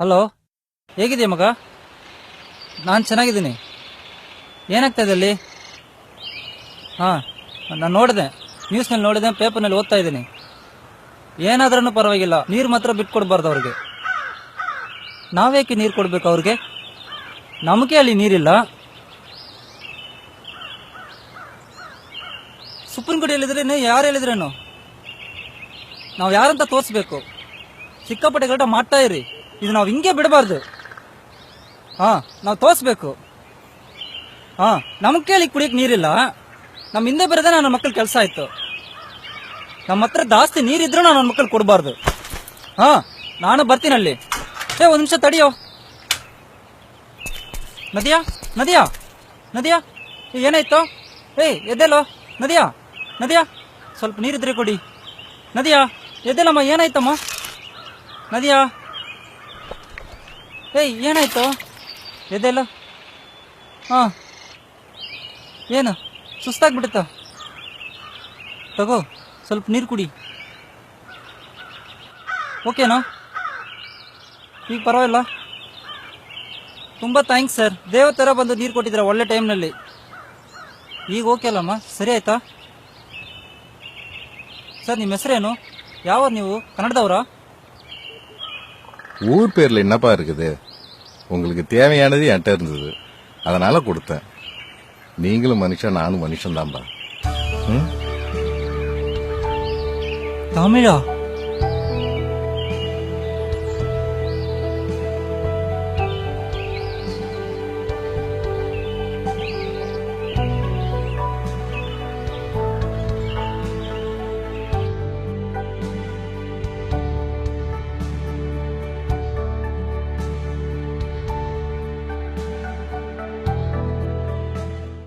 Hello, ಹೇಗಿದೆಯಾ ಮಗ? ನಾನು ಚೆನ್ನಾಗಿದ್ದೀನಿ. ಏನಾಗ್ತಾ ಇದೆ ಅಲ್ಲಿ? ಹಾಂ, ನಾನು ನೋಡಿದೆ, ನ್ಯೂಸ್ನಲ್ಲಿ ನೋಡಿದೆ, ಪೇಪರ್ನಲ್ಲಿ ಓದ್ತಾ ಇದ್ದೀನಿ. ಏನಾದ್ರೂ ಪರವಾಗಿಲ್ಲ, ನೀರು ಮಾತ್ರ ಬಿಟ್ಕೊಡ್ಬಾರ್ದು ಅವ್ರಿಗೆ. ನಾವೇಕೆ ನೀರು ಕೊಡ್ಬೇಕು ಅವ್ರಿಗೆ? ನಮಗೆ ಅಲ್ಲಿ ನೀರಿಲ್ಲ. ಸುಪ್ರೀಂ ಕೋರ್ಟ್ ಹೇಳಿದ್ರೇನು, ಯಾರು ಹೇಳಿದ್ರೇನು? ನಾವು ಯಾರಂತ ತೋರಿಸ್ಬೇಕು. ಸಿಕ್ಕಾಪಟ್ಟೆ ಗಲಾಟೆ ಮಾಡ್ತಾ ಇರಿ, ಇದು ನಾವು ಹಿಂಗೆ ಬಿಡಬಾರ್ದು. ಹಾಂ, ನಾವು ತೋರಿಸ್ಬೇಕು. ಹಾಂ, ನಮಗೆ ಕೇಳಿ ಕುಡಿಯಕ್ಕೆ ನೀರಿಲ್ಲ. ನಮ್ಮ ಹಿಂದೆ ಬರೋದೇ ನನ್ನ ಮಕ್ಕಳ ಕೆಲಸ ಆಯ್ತು. ನಮ್ಮ ಹತ್ರ ಜಾಸ್ತಿ ನೀರಿದ್ರೂ ನಾನು ನನ್ನ ಮಕ್ಕಳು ಕೊಡಬಾರ್ದು. ಹಾಂ, ನಾನು ಬರ್ತೀನಿ ಅಲ್ಲಿ. ಒಂದು ನಿಮಿಷ ತಡಿಯೋ. ನದಿಯಾ ನದಿಯಾ ನದಿಯಾ, ಏನಾಯ್ತು? ಎದ್ದೆಲ್ಲೋ ನದಿಯಾ? ನದಿಯಾ, ಸ್ವಲ್ಪ ನೀರಿದ್ರೆ ಕೊಡಿ. ನದಿಯಾ, ಎದ್ದೆಲ್ಲಮ್ಮ, ಏನಾಯ್ತಮ್ಮ? ನದಿಯಾ, ಏನಾಯ್ತು? ಎದ್ದೆಲ್ಲ. ಹಾಂ, ಏನು ಸುಸ್ತಾಗ್ಬಿಡುತ್ತಾ? ತಗೋ, ಸ್ವಲ್ಪ ನೀರು ಕುಡಿ. ಓಕೆನಾ? ಈಗ ಪರವಾಗಿಲ್ಲ? ತುಂಬ ಥ್ಯಾಂಕ್ಸ್ ಸರ್, ದೇವ ಥರ ಬಂದು ನೀರು ಕೊಟ್ಟಿದ್ದೀರಾ ಒಳ್ಳೆ ಟೈಮ್ನಲ್ಲಿ. ಈಗ ಓಕೆ ಅಲ್ಲಮ್ಮ, ಸರಿ ಆಯ್ತಾ? சார், ನಿಮ್ಮ ಹೆಸರೇನು? ಯಾವ ನೀವು கன்னடதவரா? ஊர் பேர்ல என்னப்பா இருக்குது? உங்களுக்கு தேவையானது என்கிட்ட இருந்தது, அதனால கொடுத்தேன். நீங்களும் மனுஷன், நானும் மனுஷன் தான்பா. தமிழா?